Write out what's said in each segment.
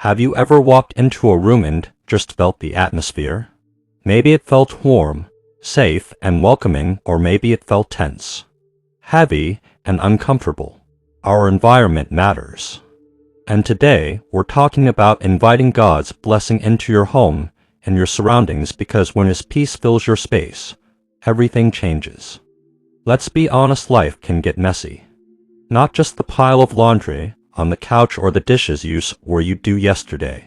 Have you ever walked into a room and just felt the atmosphere? Maybe it felt warm, safe, and welcoming, or maybe it felt tense, heavy, and uncomfortable. Our environment matters. And today, we're talking about inviting God's blessing into your home and your surroundings, because when His peace fills your space, everything changes. Let's be honest, life can get messy. Not just the pile of laundry on the couch or the dishes you swore you'd do yesterday,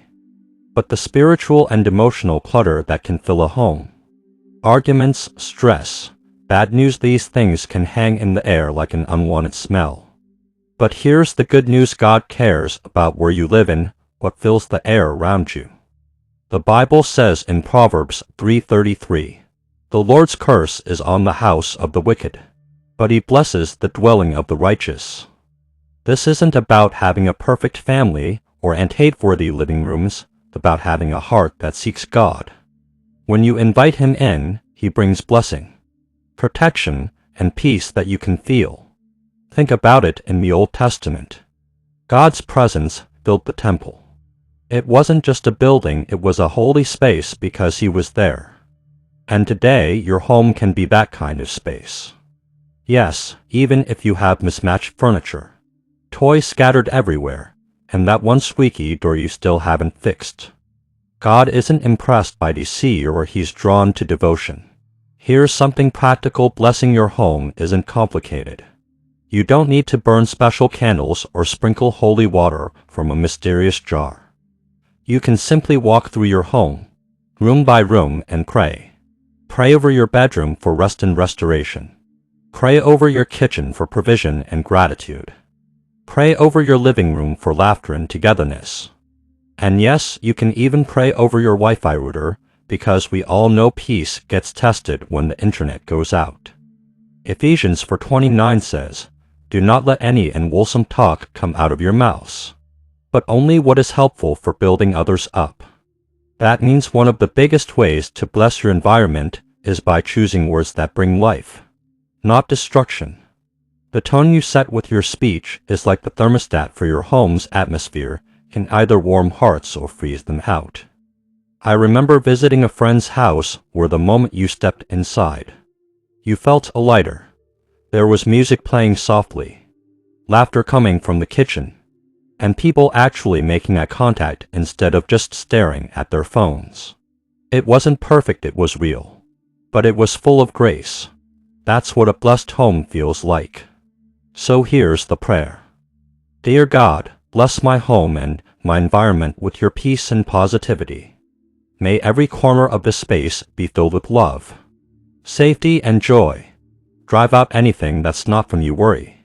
but the spiritual and emotional clutter that can fill a home. Arguments, stress, bad news, these things can hang in the air like an unwanted smell. But here's the good news: God cares about where you live and what fills the air around you. The Bible says in Proverbs 3:33, "The Lord's curse is on the house of the wicked, but He blesses the dwelling of the righteous." This isn't about having a perfect family or hate-worthy living rooms. It's about having a heart that seeks God. When you invite Him in, He brings blessing, protection, and peace that you can feel. Think about it in the Old Testament. God's presence filled the temple. It wasn't just a building, it was a holy space because He was there. And today, your home can be that kind of space. Yes, even if you have mismatched furniture, toys scattered everywhere, and that one squeaky door you still haven't fixed. God isn't impressed by decor, He's drawn to devotion. Here's something practical: blessing your home isn't complicated. You don't need to burn special candles or sprinkle holy water from a mysterious jar. You can simply walk through your home, room by room, and pray. Pray over your bedroom for rest and restoration. Pray over your kitchen for provision and gratitude. Pray over your living room for laughter and togetherness. And yes, you can even pray over your Wi-Fi router, because we all know peace gets tested when the internet goes out. Ephesians 4:29 says, "Do not let any unwholesome talk come out of your mouths, but only what is helpful for building others up." That means one of the biggest ways to bless your environment is by choosing words that bring life, not destruction. The tone you set with your speech is like the thermostat for your home's atmosphere, can either warm hearts or freeze them out. I remember visiting a friend's house where the moment you stepped inside, you felt lighter. There was music playing softly, laughter coming from the kitchen, and people actually making eye contact instead of just staring at their phones. It wasn't perfect, it was real, but it was full of grace. That's what a blessed home feels like. So here's the prayer. Dear God, bless my home and my environment with your peace and positivity. May every corner of this space be filled with love, safety, and joy. Drive out anything that's not from you: worry,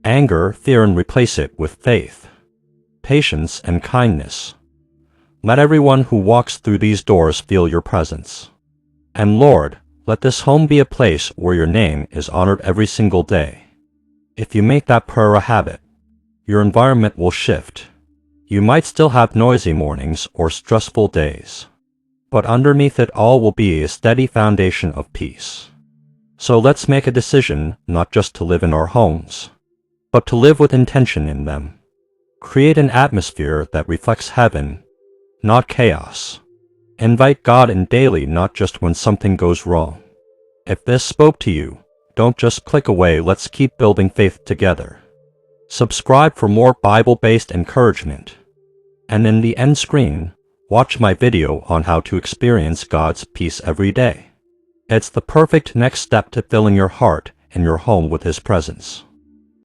anger, fear, and replace it with faith, patience, and kindness. Let everyone who walks through these doors feel your presence. And Lord, let this home be a place where your name is honored every single day. If you make that prayer a habit, your environment will shift. You might still have noisy mornings or stressful days, but underneath it all will be a steady foundation of peace. So let's make a decision not just to live in our homes, but to live with intention in them. Create an atmosphere that reflects heaven, not chaos. Invite God in daily, not just when something goes wrong. If this spoke to you, don't just click away. Let's keep building faith together. Subscribe for more Bible-based encouragement. And in the end screen, watch my video on how to experience God's peace every day. It's the perfect next step to filling your heart and your home with His presence.